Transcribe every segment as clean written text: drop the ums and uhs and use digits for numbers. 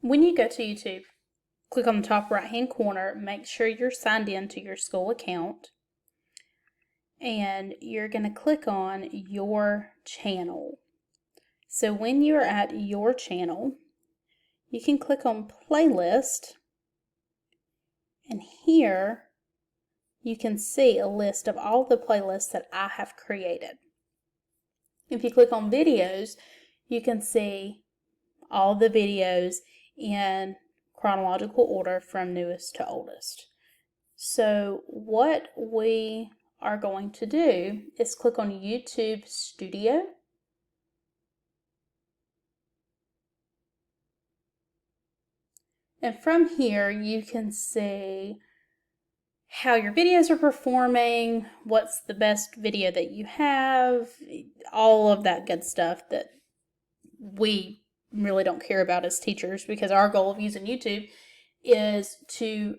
When you go to YouTube, click on the top right hand corner, make sure you're signed in to your school account, and you're going to click on your channel. So when you're at your channel, you can click on playlist, and here you can see a list of all the playlists that I have created. If you click on videos, you can see all the videos in chronological order from newest to oldest. So what we are going to do is click on YouTube Studio. And from here you can see how your videos are performing, what's the best video that you have, all of that good stuff that we really don't care about as teachers, because our goal of using YouTube is to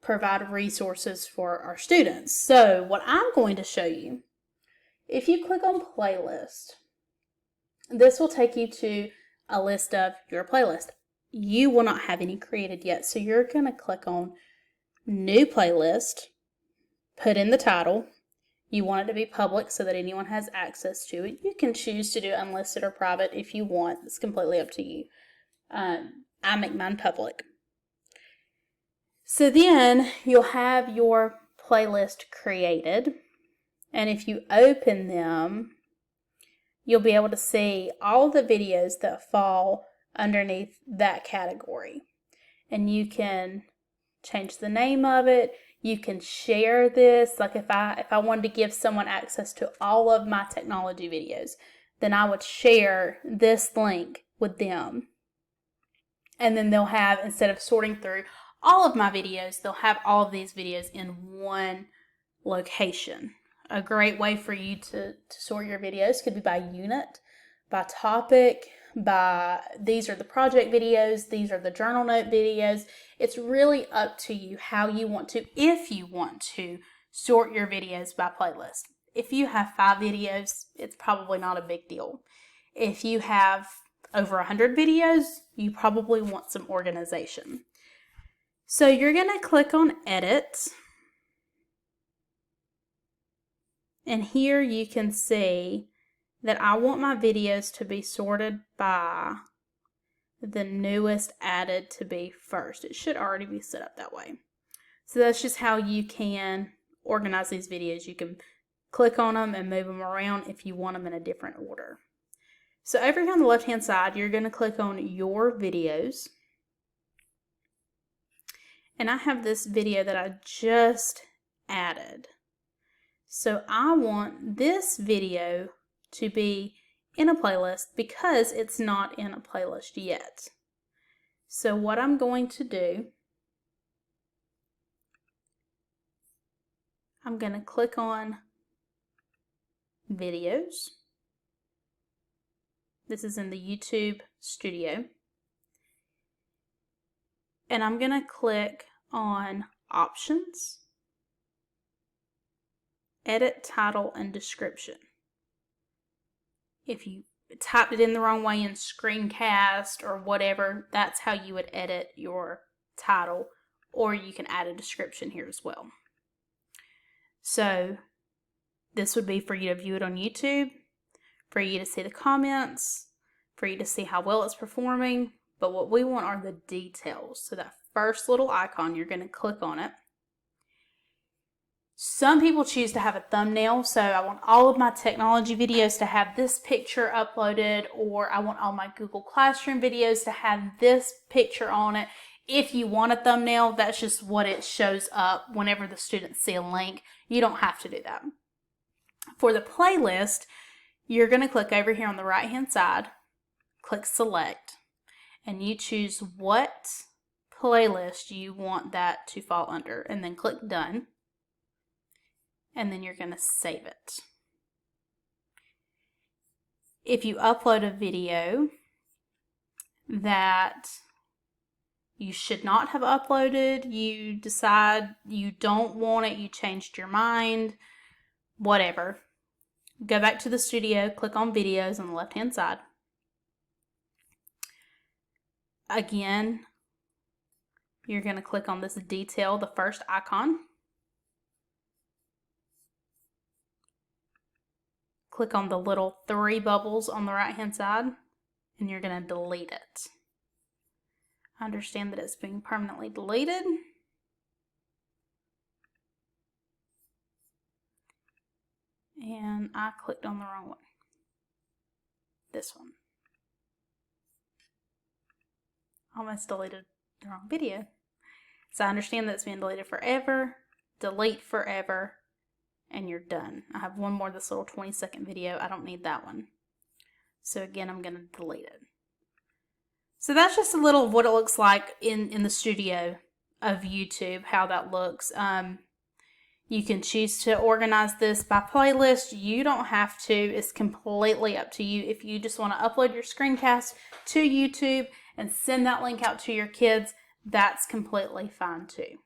provide resources for our students. So what I'm going to show you, if you click on playlist, this will take you to a list of your playlist. You will not have any created yet, so you're going to click on new playlist, put in the title. You want it to be public so that anyone has access to it. You can choose to do unlisted or private if you want. It's completely up to you. I make mine public. So then you'll have your playlist created, and if you open them, you'll be able to see all the videos that fall underneath that category. And you can change the name of it. You can share this. Like if I wanted to give someone access to all of my technology videos, then I would share this link with them. And then they'll have, instead of sorting through all of my videos, they'll have all of these videos in one location. A great way for you to sort your videos could be by unit, by topic, by these are the project videos, these are the journal note videos. It's really up to you how you want to, if you want to, sort your videos by playlist. If you have 5 videos, it's probably not a big deal. If you have over 100 videos, you probably want some organization. So you're going to click on Edit. And here you can see that I want my videos to be sorted by the newest added to be first. It should already be set up that way. So that's just how you can organize these videos. You can click on them and move them around if you want them in a different order. So over here on the left hand side, you're going to click on your videos. And I have this video that I just added. So I want this video to be in a playlist because it's not in a playlist yet. So what I'm going to do, I'm going to click on videos. This is in the YouTube Studio. And I'm going to click on Options, Edit Title and Description. If you typed it in the wrong way in screencast or whatever, that's how you would edit your title, or you can add a description here as well. So this would be for you to view it on YouTube, for you to see the comments, for you to see how well it's performing. But what we want are the details. So that first little icon, you're going to click on it. Some people choose to have a thumbnail, so I want all of my technology videos to have this picture uploaded, or I want all my Google Classroom videos to have this picture on it. If you want a thumbnail, that's just what it shows up whenever the students see a link. You don't have to do that. For the playlist, you're going to click over here on the right hand side, click Select, and you choose what playlist you want that to fall under, and then click Done. And then you're going to save it. If you upload a video that you should not have uploaded, you decide you don't want it, you changed your mind, whatever, go back to the studio, click on videos on the left hand side. again, you're going to click on this detail, the first icon. Click on the little 3 bubbles on the right hand side, and you're going to delete it. I understand that it's being permanently deleted. And I clicked on the wrong one. This one. Almost deleted the wrong video. So I understand that it's being deleted forever. Delete forever. And you're done. I have one more, this little 20-second video. I don't need that one. So again, I'm going to delete it. So that's just a little of what it looks like in the studio of YouTube, how that looks. You can choose to organize this by playlist. You don't have to. It's completely up to you. If you just want to upload your screencast to YouTube and send that link out to your kids, that's completely fine too.